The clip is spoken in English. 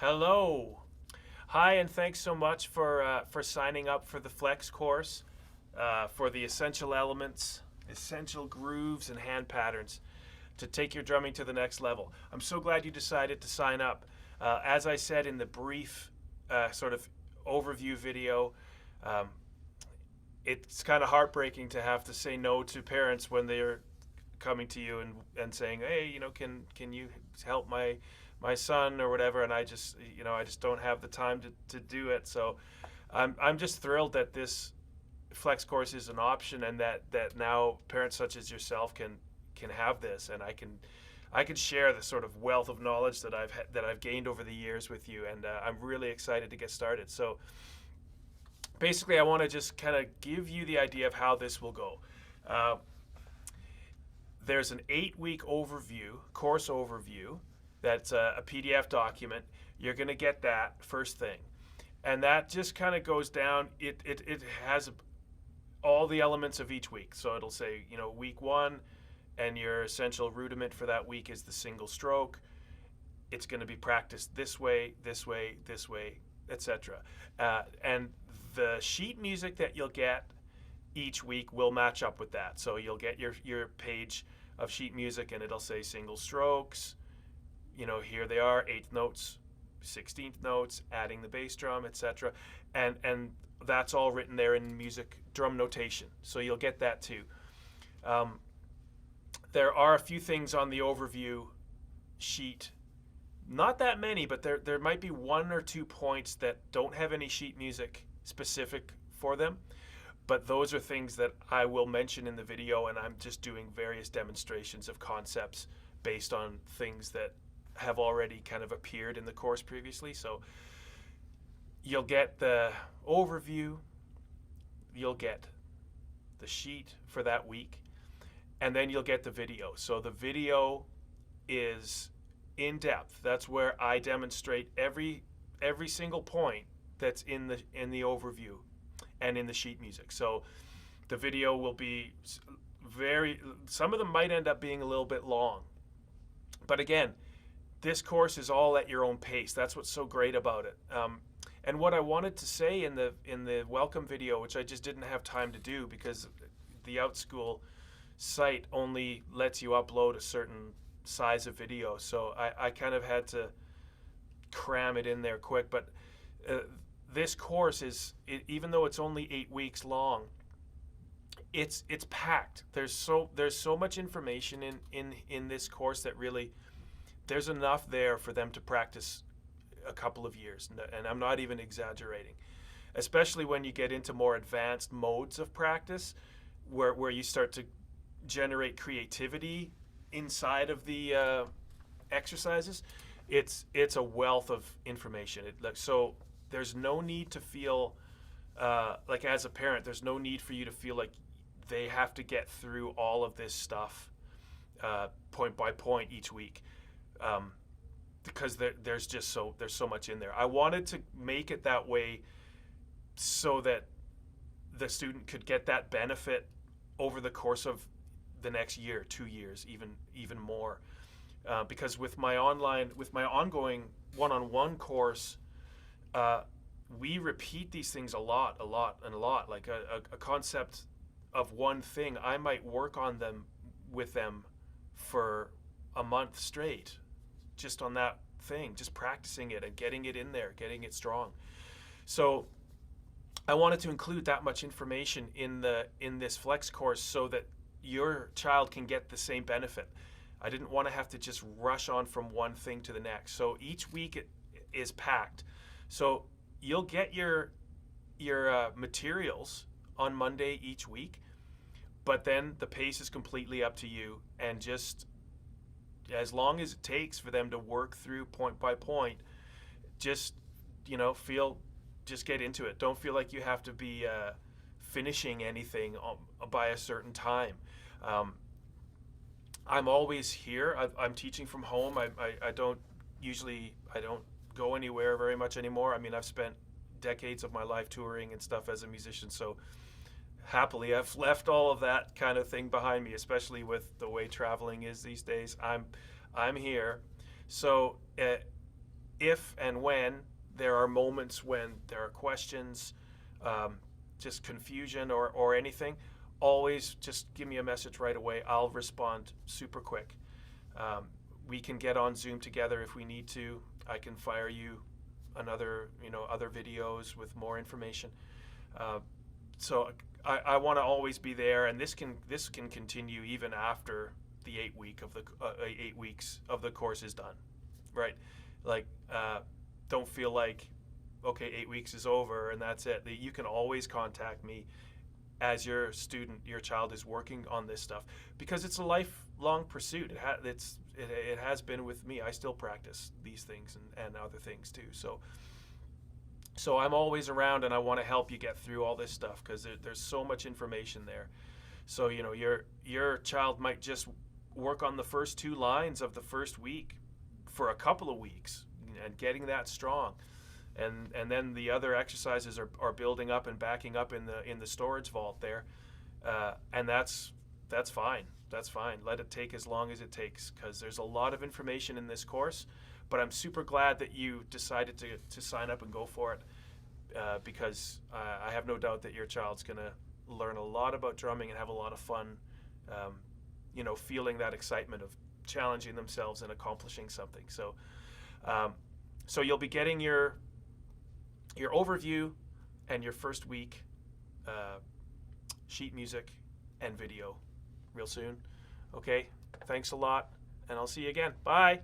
Hello. Hi, and thanks so much for signing up for the Flex course for the essential elements, essential grooves, and hand patterns to take your drumming to the next level. I'm so glad you decided to sign up. As I said in the brief sort of overview video, um, it's kind of heartbreaking to have to say no to parents when they're coming to you and saying, hey, can you help my son or whatever, and I just don't have the time to do it. So I'm just thrilled that this flex course is an option, and that now parents such as yourself can have this, and I can share the sort of wealth of knowledge that I've gained over the years with you, and I'm really excited to get started. So basically, I want to just kind of give you the idea of how this will go. Uh, there's an 8-week course overview. That's a PDF document. You're going to get that first thing. And that just kind of goes down. It has all the elements of each week. So it'll say, week one, and your essential rudiment for that week is the single stroke. It's going to be practiced this way, this way, this way, etc. And the sheet music that you'll get each week will match up with that. So you'll get your page of sheet music, and it'll say single strokes. Here they are, eighth notes, 16th notes, adding the bass drum, etc. And that's all written there in music drum notation. So you'll get that too. There are a few things on the overview sheet. Not that many, but there might be 1 or 2 points that don't have any sheet music specific for them. But those are things that I will mention in the video, and I'm just doing various demonstrations of concepts based on things that have already kind of appeared in the course previously. So you'll get the overview, you'll get the sheet for that week, and then you'll get the video. So the video is in depth. That's where I demonstrate every single point that's in the overview and in the sheet music. So the video will be some of them might end up being a little bit long. But again, this course is all at your own pace. That's what's so great about it. And what I wanted to say in the welcome video, which I just didn't have time to do because the OutSchool site only lets you upload a certain size of video, so I kind of had to cram it in there quick. But this course even though it's only 8 weeks long, it's packed. There's so much information in this course that really there's enough there for them to practice a couple of years, and I'm not even exaggerating. Especially when you get into more advanced modes of practice, where you start to generate creativity inside of the exercises. It's a wealth of information. So there's no need to feel like, as a parent, there's no need for you to feel like they have to get through all of this stuff point by point each week. Because there's so much in there. I wanted to make it that way so that the student could get that benefit over the course of the next year, 2 years, even more. Because with my ongoing one-on-one course, we repeat these things a lot. Like a concept of one thing, I might work on them with them for a month straight, just on that thing, just practicing it and getting it in there, getting it strong. So I wanted to include that much information in this flex course so that your child can get the same benefit. I didn't want to have to just rush on from one thing to the next. So each week it is packed. So you'll get your materials on Monday each week, but then the pace is completely up to you, and just as long as it takes for them to work through point by point, just get into it. Don't feel like you have to be finishing anything by a certain time. I'm always here. I'm teaching from home. I don't go anywhere very much anymore. I mean, I've spent decades of my life touring and stuff as a musician, so happily I've left all of that kind of thing behind me, especially with the way traveling is these days. I'm here. So if and when there are moments when there are questions, just confusion or anything, always just give me a message right away. I'll respond super quick. We can get on Zoom together if we need to. I can fire you another, other videos with more information. So I want to always be there, and this can continue even after the 8 weeks of the course is done, right? Like, don't feel like, okay, 8 weeks is over and that's it. You can always contact me as your child is working on this stuff, because it's a lifelong pursuit. It has been with me. I still practice these things and other things too. So I'm always around, and I want to help you get through all this stuff, because there's so much information there. So your child might just work on the first 2 lines of the first week for a couple of weeks and getting that strong. And then the other exercises are building up and backing up in the storage vault there, and that's fine. That's fine. Let it take as long as it takes, because there's a lot of information in this course. But I'm super glad that you decided to sign up and go for it, because I have no doubt that your child's gonna learn a lot about drumming and have a lot of fun, feeling that excitement of challenging themselves and accomplishing something. So you'll be getting your overview and your first week sheet music and video real soon. Okay, thanks a lot, and I'll see you again. Bye.